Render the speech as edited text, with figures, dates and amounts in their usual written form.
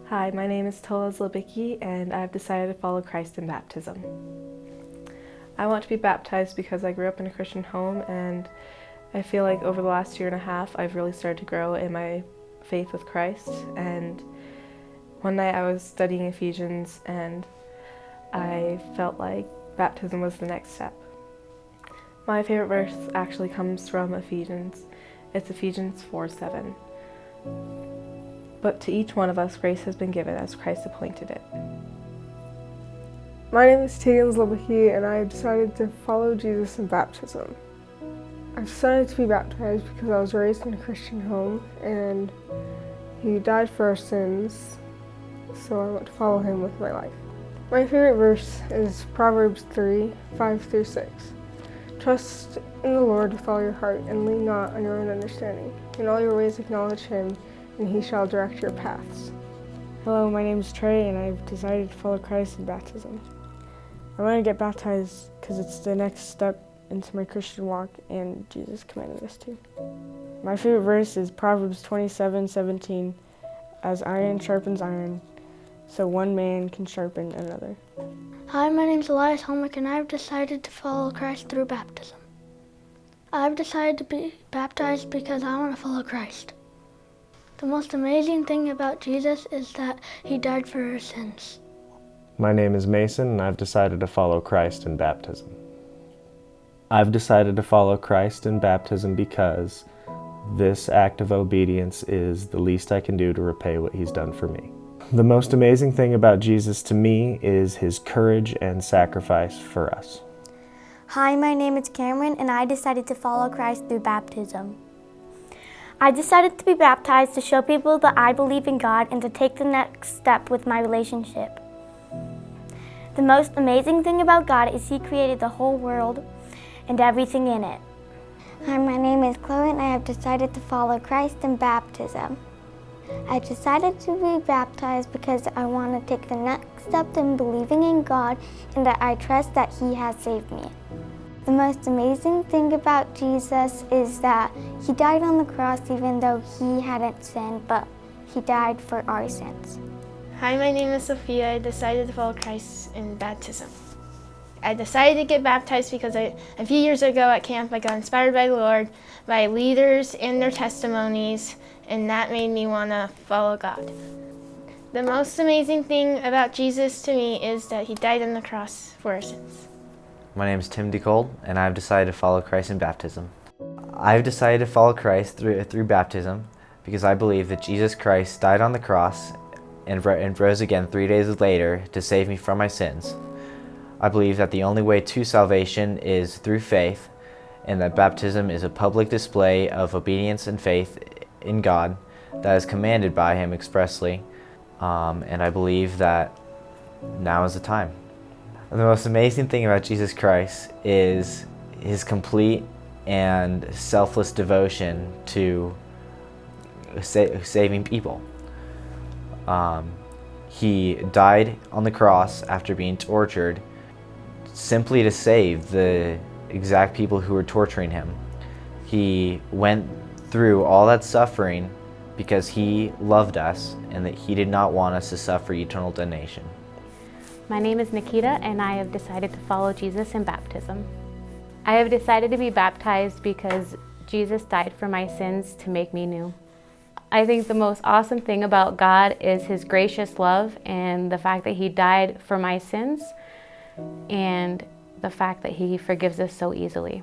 Hi, my name is Tola Zlebicki, and I've decided to follow Christ in baptism. I want to be baptized because I grew up in a Christian home, and I feel like over the last year and a half, I've really started to grow in my faith with Christ. And one night I was studying Ephesians, and I felt like baptism was the next step. My favorite verse actually comes from Ephesians. It's Ephesians 4:7. But to each one of us, grace has been given as Christ appointed it. My name is Tegan Zlebicki, and I decided to follow Jesus in baptism. I decided to be baptized because I was raised in a Christian home, and He died for our sins, so I want to follow Him with my life. My favorite verse is Proverbs 3:5-6. Trust in the Lord with all your heart, and lean not on your own understanding. In all your ways acknowledge Him, and He shall direct your paths. Hello, my name is Trey, and I've decided to follow Christ in baptism. I want to get baptized because it's the next step into my Christian walk, and Jesus commanded us to. My favorite verse is Proverbs 27:17, as iron sharpens iron, so one man can sharpen another. Hi, my name is Elias Holmick, and I've decided to follow Christ through baptism. I've decided to be baptized because I want to follow Christ. The most amazing thing about Jesus is that He died for our sins. My name is Mason, and I've decided to follow Christ in baptism. I've decided to follow Christ in baptism because this act of obedience is the least I can do to repay what He's done for me. The most amazing thing about Jesus to me is His courage and sacrifice for us. Hi, my name is Cameron, and I decided to follow Christ through baptism. I decided to be baptized to show people that I believe in God and to take the next step with my relationship. The most amazing thing about God is He created the whole world and everything in it. Hi, my name is Chloe, and I have decided to follow Christ in baptism. I decided to be baptized because I want to take the next step in believing in God and that I trust that He has saved me. The most amazing thing about Jesus is that He died on the cross even though He hadn't sinned, but He died for our sins. Hi, my name is Sophia. I decided to follow Christ in baptism. I decided to get baptized because a few years ago at camp I got inspired by the Lord, by leaders and their testimonies, and that made me want to follow God. The most amazing thing about Jesus to me is that He died on the cross for our sins. My name is Tim DeCold, and I've decided to follow Christ in baptism. I've decided to follow Christ through baptism because I believe that Jesus Christ died on the cross and rose again 3 days later to save me from my sins. I believe that the only way to salvation is through faith, and that baptism is a public display of obedience and faith in God that is commanded by Him expressly, and I believe that now is the time. The most amazing thing about Jesus Christ is His complete and selfless devotion to saving people. He died on the cross after being tortured simply to save the exact people who were torturing Him. He went through all that suffering because He loved us and that He did not want us to suffer eternal damnation. My name is Nikita, and I have decided to follow Jesus in baptism. I have decided to be baptized because Jesus died for my sins to make me new. I think the most awesome thing about God is His gracious love and the fact that He died for my sins and the fact that He forgives us so easily.